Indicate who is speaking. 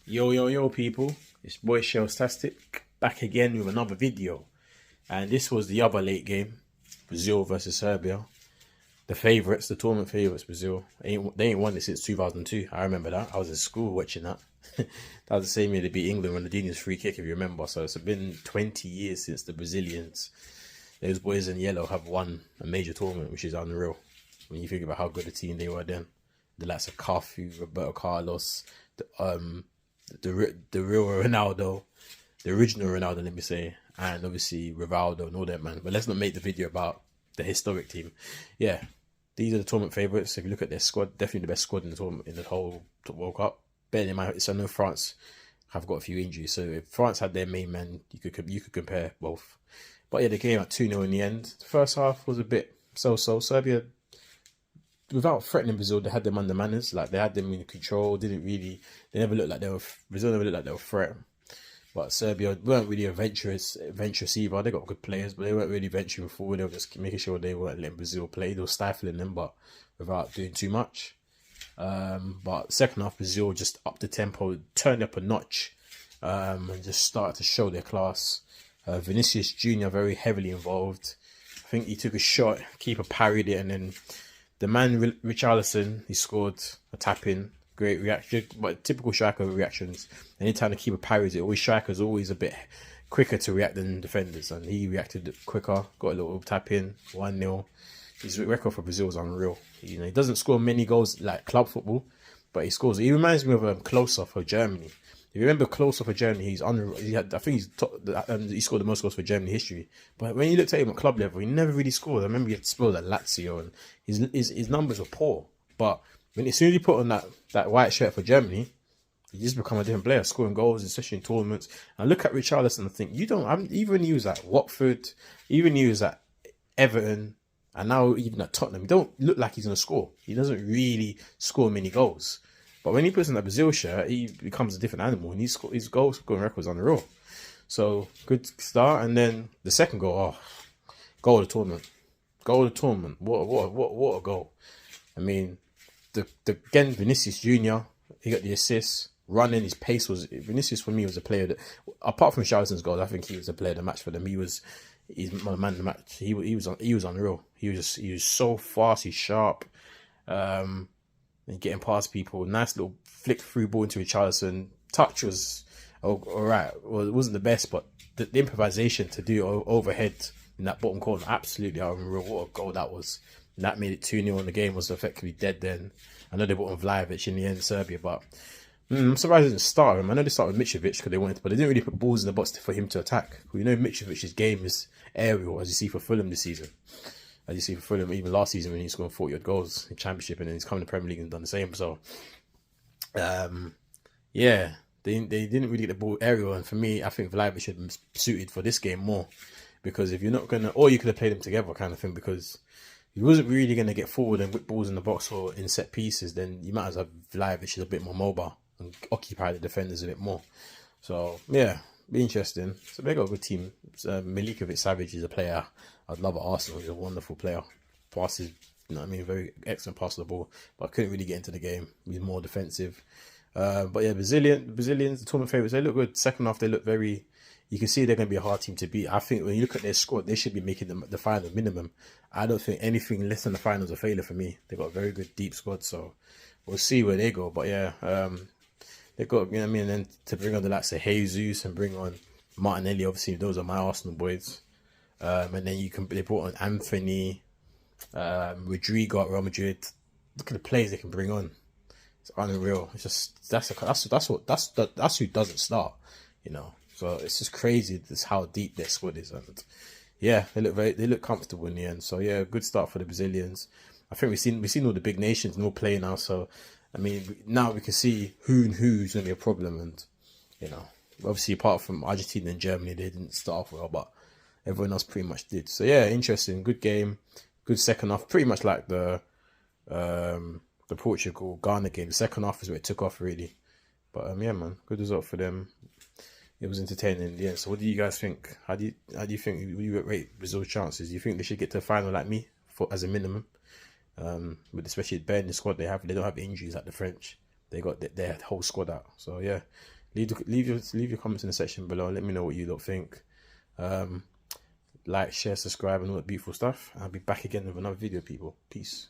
Speaker 1: Yo, yo, yo, people. It's boy Shelltastic back again with another video. And this was the other late game, Brazil versus Serbia. The favourites, the tournament favourites, Brazil. They ain't won it since 2002. I remember that. I was in school watching that. That was the same year they beat England when Ronaldinho's free kick, if you remember. So it's been 20 years since the Brazilians, those boys in yellow, have won a major tournament, which is unreal. When you think about how good a team they were then. The likes of Cafu, Roberto Carlos, the real Ronaldo, the original Ronaldo, let me say, and obviously Rivaldo and all that, man. But let's not make the video about the historic team. Yeah, these are the tournament favourites. If you look at their squad, definitely the best squad in the tournament, in the whole World Cup. Bearing in mind, I know France have got a few injuries, so if France had their main man, you could compare both. But yeah, they came out 2-0 in the end. The first half was a bit so-so. Serbia, without threatening Brazil, they had them under manners. Like, they had them in control. They never looked like they were. Brazil never looked like they were a threat. But Serbia weren't really adventurous either. They got good players, but they weren't really venturing forward. They were just making sure they weren't letting Brazil play. They were stifling them, but without doing too much. But second half, Brazil just upped the tempo, turned up a notch, and just started to show their class. Vinicius Jr. very heavily involved. I think he took a shot, keeper parried it, and then the man Richarlison, he scored a tap-in. Great reaction, but typical striker reactions. Anytime the keeper parries it, striker's always a bit quicker to react than defenders, and he reacted quicker, got a little tap-in, 1-0. His record for Brazil is unreal. You know, he doesn't score many goals like club football, but he scores. He reminds me of Klose for Germany. If you remember Klose for Germany, he's unreal. I think he scored the most goals for Germany history. But when you looked at him at club level, he never really scored. I remember he had spilled at Lazio, and his numbers were poor. But as soon as he put on that white shirt for Germany, he just become a different player, scoring goals, especially in tournaments. And I look at Richarlison and think, even he was at Watford, even he was at Everton, and now even at Tottenham, he don't look like he's going to score. He doesn't really score many goals. But when he puts on that Brazil shirt, he becomes a different animal, and his goal scoring record is unreal. So, good start. And then the second goal, goal of the tournament. Goal of the tournament. What a goal. I mean, again, Vinicius Jr., he got the assist. Running, his pace was... Vinicius, for me, was a player that... Apart from Richarlison's goal, I think he was a player of the match for them. He's my man of the match. He was unreal. He was so fast, he's sharp. And getting past people. Nice little flick through ball into Richarlison. Touch was all right. Well, it wasn't the best, but the improvisation to do overhead in that bottom corner, absolutely unreal. What a goal that was. And that made it 2-0, and the game was effectively dead then. I know they brought on Vlahovic in the end, Serbia, but I'm surprised they didn't start him. I know they started with Mitrovic because they wanted to, but they didn't really put balls in the box for him to attack. You know, Mitrovic's game is aerial, as you see for Fulham this season. As you see for Fulham, even last season when he scored 40 odd goals in Championship, and then he's come to the Premier League and done the same. So, yeah, they didn't really get the ball aerial. And for me, I think Vlahovic should have been suited for this game more, because if you're not gonna, or you could have played them together, kind of thing, because he wasn't really gonna get forward and whip balls in the box or in set pieces. Then you might as well have Vlahovic is a bit more mobile and occupy the defenders a bit more. So yeah, be interesting. So they got a good team. Milinkovic Savic is a player I'd love at Arsenal. He's a wonderful player. Passes, you know what I mean, very excellent pass of the ball, but couldn't really get into the game. He's more defensive. But yeah, Brazilians, the tournament favourites, they look good. Second half, they look very... You can see they're going to be a hard team to beat. I think when you look at their squad, they should be making the final minimum. I don't think anything less than the finals a failure for me. They've got a very good deep squad, so we'll see where they go. But yeah, they've got, you know what I mean, and then to bring on the likes of Jesus and bring on Martinelli, obviously those are my Arsenal boys. And then they brought on Anthony, Rodrigo at Real Madrid. Look at the players they can bring on. It's unreal. It's just that's who doesn't start, you know. So it's just crazy just how deep their squad is, and yeah, they look comfortable in the end. So yeah, good start for the Brazilians. I think we've seen all the big nations all play now. So I mean, now we can see who's going to be a problem, and you know, obviously apart from Argentina and Germany, they didn't start off well, but everyone else pretty much did. So yeah, interesting, good game, good second half, pretty much like the Portugal Ghana game. The second half is where it took off really, but yeah, man, good result for them. It was entertaining in the end. So what do you guys think? How do you think you rate Brazil's chances? Do you think they should get to the final like me as a minimum? But especially bearing the squad they have, they don't have injuries like the French. they got their whole squad out. So yeah, leave your comments in the section below. Let me know what you lot think. Like, share, subscribe, and all that beautiful stuff. I'll be back again with another video, people. Peace.